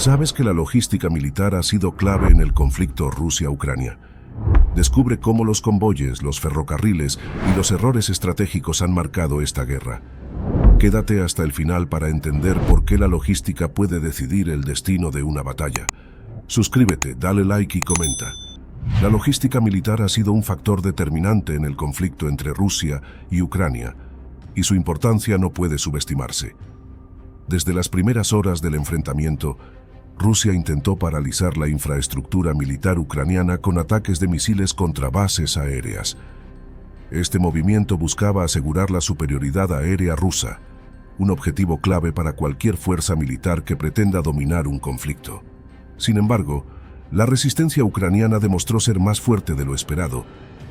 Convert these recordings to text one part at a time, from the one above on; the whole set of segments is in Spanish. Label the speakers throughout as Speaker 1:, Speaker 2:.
Speaker 1: ¿Sabes que la logística militar ha sido clave en el conflicto Rusia-Ucrania? Descubre cómo los convoyes, los ferrocarriles y los errores estratégicos han marcado esta guerra. Quédate hasta el final para entender por qué la logística puede decidir el destino de una batalla. Suscríbete, dale like y comenta. La logística militar ha sido un factor determinante en el conflicto entre Rusia y Ucrania, y su importancia no puede subestimarse. Desde las primeras horas del enfrentamiento, Rusia intentó paralizar la infraestructura militar ucraniana con ataques de misiles contra bases aéreas. Este movimiento buscaba asegurar la superioridad aérea rusa, un objetivo clave para cualquier fuerza militar que pretenda dominar un conflicto. Sin embargo, la resistencia ucraniana demostró ser más fuerte de lo esperado,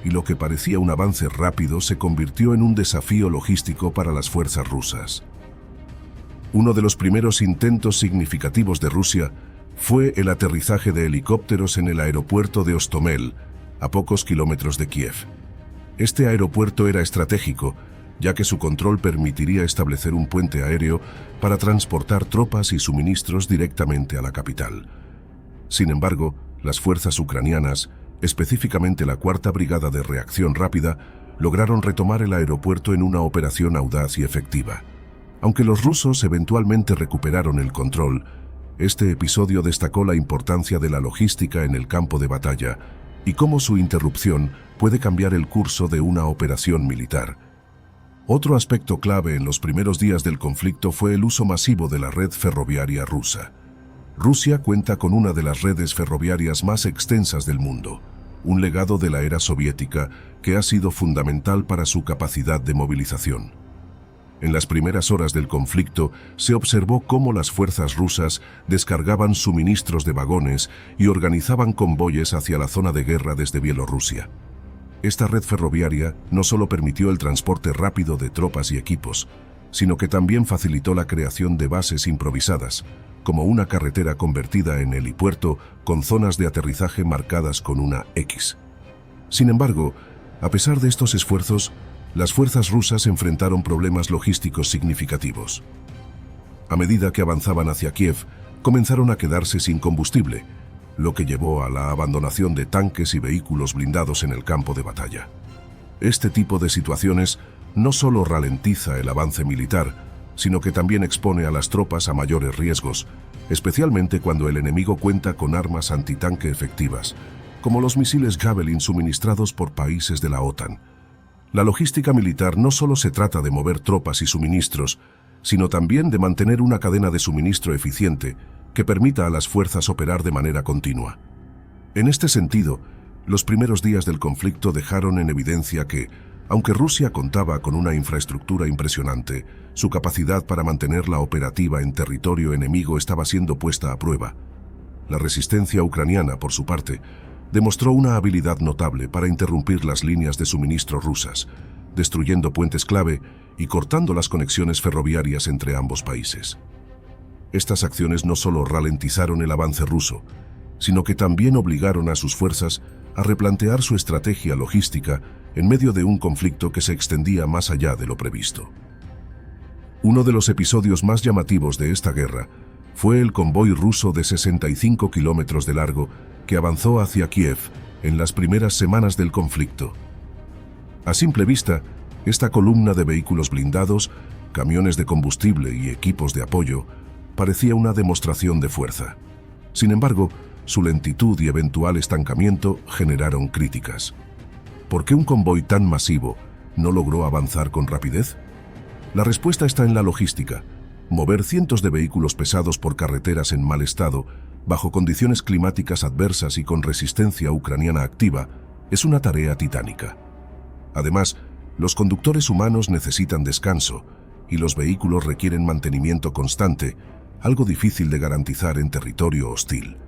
Speaker 1: y lo que parecía un avance rápido se convirtió en un desafío logístico para las fuerzas rusas. Uno de los primeros intentos significativos de Rusia fue el aterrizaje de helicópteros en el aeropuerto de Hostomel, a pocos kilómetros de Kiev. Este aeropuerto era estratégico, ya que su control permitiría establecer un puente aéreo para transportar tropas y suministros directamente a la capital. Sin embargo, las fuerzas ucranianas, específicamente la Cuarta Brigada de Reacción Rápida, lograron retomar el aeropuerto en una operación audaz y efectiva. Aunque los rusos eventualmente recuperaron el control, este episodio destacó la importancia de la logística en el campo de batalla y cómo su interrupción puede cambiar el curso de una operación militar. Otro aspecto clave en los primeros días del conflicto fue el uso masivo de la red ferroviaria rusa. Rusia cuenta con una de las redes ferroviarias más extensas del mundo, un legado de la era soviética que ha sido fundamental para su capacidad de movilización. En las primeras horas del conflicto se observó cómo las fuerzas rusas descargaban suministros de vagones y organizaban convoyes hacia la zona de guerra desde Bielorrusia. Esta red ferroviaria no solo permitió el transporte rápido de tropas y equipos, sino que también facilitó la creación de bases improvisadas, como una carretera convertida en helipuerto con zonas de aterrizaje marcadas con una X. Sin embargo, a pesar de estos esfuerzos, las fuerzas rusas enfrentaron problemas logísticos significativos. A medida que avanzaban hacia Kiev, comenzaron a quedarse sin combustible, lo que llevó a la abandonación de tanques y vehículos blindados en el campo de batalla. Este tipo de situaciones no solo ralentiza el avance militar, sino que también expone a las tropas a mayores riesgos, especialmente cuando el enemigo cuenta con armas antitanque efectivas, como los misiles Javelin suministrados por países de la OTAN. La logística militar no solo se trata de mover tropas y suministros, sino también de mantener una cadena de suministro eficiente que permita a las fuerzas operar de manera continua. En este sentido, los primeros días del conflicto dejaron en evidencia que, aunque Rusia contaba con una infraestructura impresionante, su capacidad para mantenerla operativa en territorio enemigo estaba siendo puesta a prueba. La resistencia ucraniana, por su parte, demostró una habilidad notable para interrumpir las líneas de suministro rusas, destruyendo puentes clave y cortando las conexiones ferroviarias entre ambos países. Estas acciones no solo ralentizaron el avance ruso, sino que también obligaron a sus fuerzas a replantear su estrategia logística en medio de un conflicto que se extendía más allá de lo previsto. Uno de los episodios más llamativos de esta guerra fue el convoy ruso de 65 kilómetros de largo que avanzó hacia Kiev en las primeras semanas del conflicto. A simple vista, esta columna de vehículos blindados, camiones de combustible y equipos de apoyo parecía una demostración de fuerza. Sin embargo, su lentitud y eventual estancamiento generaron críticas. ¿Por qué un convoy tan masivo no logró avanzar con rapidez? La respuesta está en la logística. Mover cientos de vehículos pesados por carreteras en mal estado, bajo condiciones climáticas adversas y con resistencia ucraniana activa, es una tarea titánica. Además, los conductores humanos necesitan descanso y los vehículos requieren mantenimiento constante, algo difícil de garantizar en territorio hostil.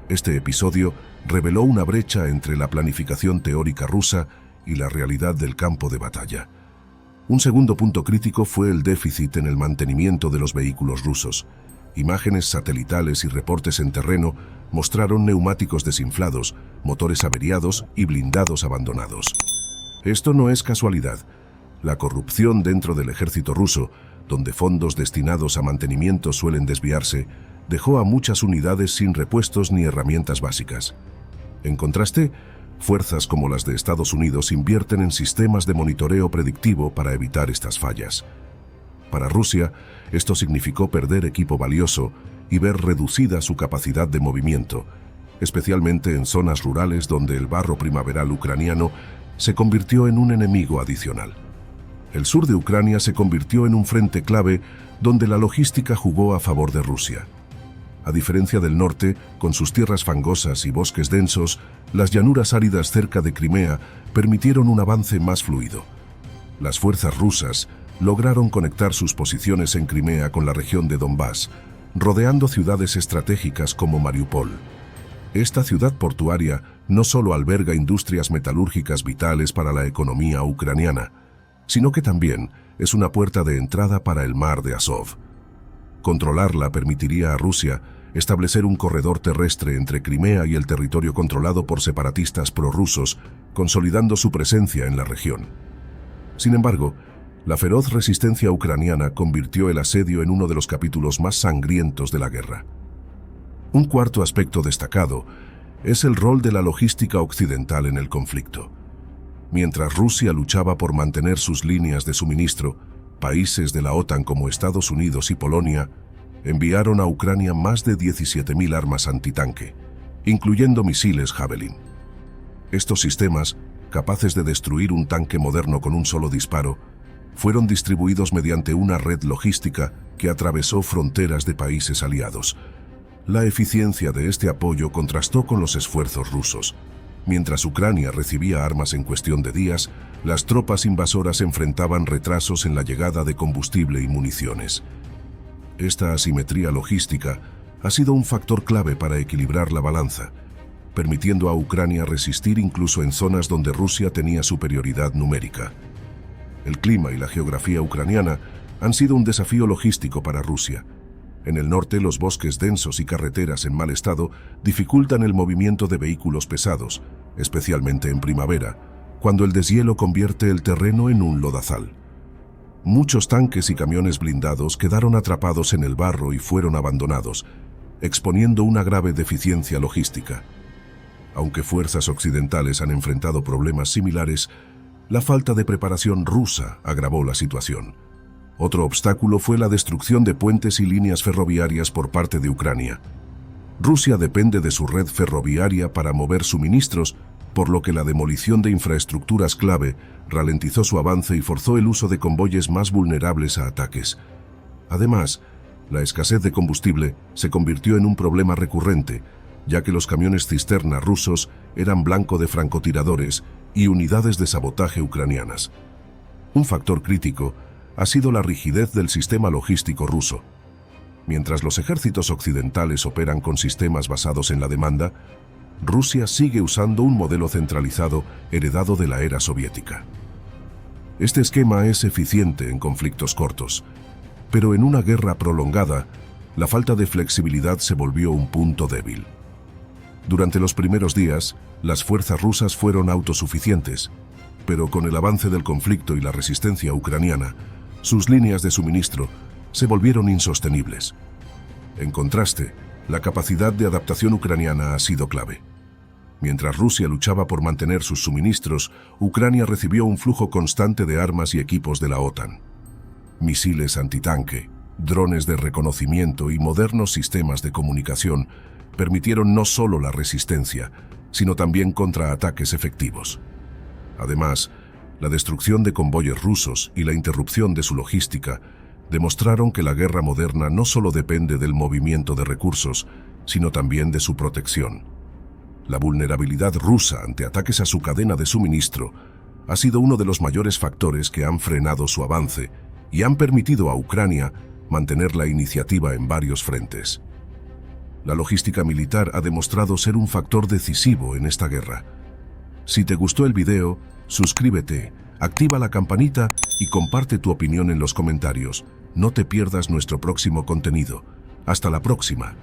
Speaker 1: Este episodio reveló una brecha entre la planificación teórica rusa y la realidad del campo de batalla. Un segundo punto crítico fue el déficit en el mantenimiento de los vehículos rusos. Imágenes satelitales y reportes en terreno mostraron neumáticos desinflados, motores averiados y blindados abandonados. Esto no es casualidad. La corrupción dentro del ejército ruso, donde fondos destinados a mantenimiento suelen desviarse, dejó a muchas unidades sin repuestos ni herramientas básicas. En contraste, fuerzas como las de Estados Unidos invierten en sistemas de monitoreo predictivo para evitar estas fallas. Para Rusia, esto significó perder equipo valioso y ver reducida su capacidad de movimiento, especialmente en zonas rurales donde el barro primaveral ucraniano se convirtió en un enemigo adicional. El sur de Ucrania se convirtió en un frente clave donde la logística jugó a favor de Rusia. A diferencia del norte, con sus tierras fangosas y bosques densos, las llanuras áridas cerca de Crimea permitieron un avance más fluido. Las fuerzas rusas lograron conectar sus posiciones en Crimea con la región de Donbass, rodeando ciudades estratégicas como Mariupol. Esta ciudad portuaria no solo alberga industrias metalúrgicas vitales para la economía ucraniana, sino que también es una puerta de entrada para el mar de Azov. Controlarla permitiría a Rusia establecer un corredor terrestre entre Crimea y el territorio controlado por separatistas prorrusos, consolidando su presencia en la región. Sin embargo, la feroz resistencia ucraniana convirtió el asedio en uno de los capítulos más sangrientos de la guerra. Un cuarto aspecto destacado es el rol de la logística occidental en el conflicto. Mientras Rusia luchaba por mantener sus líneas de suministro, países de la OTAN como Estados Unidos y Polonia enviaron a Ucrania más de 17.000 armas antitanque, incluyendo misiles Javelin. Estos sistemas, capaces de destruir un tanque moderno con un solo disparo, fueron distribuidos mediante una red logística que atravesó fronteras de países aliados. La eficiencia de este apoyo contrastó con los esfuerzos rusos. Mientras Ucrania recibía armas en cuestión de días, las tropas invasoras enfrentaban retrasos en la llegada de combustible y municiones. Esta asimetría logística ha sido un factor clave para equilibrar la balanza, permitiendo a Ucrania resistir incluso en zonas donde Rusia tenía superioridad numérica. El clima y la geografía ucraniana han sido un desafío logístico para Rusia. En el norte, los bosques densos y carreteras en mal estado dificultan el movimiento de vehículos pesados, especialmente en primavera, cuando el deshielo convierte el terreno en un lodazal. Muchos tanques y camiones blindados quedaron atrapados en el barro y fueron abandonados, exponiendo una grave deficiencia logística. Aunque fuerzas occidentales han enfrentado problemas similares, la falta de preparación rusa agravó la situación. Otro obstáculo fue la destrucción de puentes y líneas ferroviarias por parte de Ucrania. Rusia depende de su red ferroviaria para mover suministros, por lo que la demolición de infraestructuras clave ralentizó su avance y forzó el uso de convoyes más vulnerables a ataques. Además, la escasez de combustible se convirtió en un problema recurrente, ya que los camiones cisterna rusos eran blanco de francotiradores y unidades de sabotaje ucranianas. Un factor crítico ha sido la rigidez del sistema logístico ruso. Mientras los ejércitos occidentales operan con sistemas basados en la demanda, Rusia sigue usando un modelo centralizado heredado de la era soviética. Este esquema es eficiente en conflictos cortos, pero en una guerra prolongada, la falta de flexibilidad se volvió un punto débil. Durante los primeros días, las fuerzas rusas fueron autosuficientes, pero con el avance del conflicto y la resistencia ucraniana, sus líneas de suministro se volvieron insostenibles. En contraste, la capacidad de adaptación ucraniana ha sido clave. Mientras Rusia luchaba por mantener sus suministros, Ucrania recibió un flujo constante de armas y equipos de la OTAN. Misiles antitanque, drones de reconocimiento y modernos sistemas de comunicación permitieron no solo la resistencia, sino también contraataques efectivos. Además, la destrucción de convoyes rusos y la interrupción de su logística demostraron que la guerra moderna no solo depende del movimiento de recursos, sino también de su protección. La vulnerabilidad rusa ante ataques a su cadena de suministro ha sido uno de los mayores factores que han frenado su avance y han permitido a Ucrania mantener la iniciativa en varios frentes. La logística militar ha demostrado ser un factor decisivo en esta guerra. Si te gustó el video, suscríbete, activa la campanita y comparte tu opinión en los comentarios. No te pierdas nuestro próximo contenido. Hasta la próxima.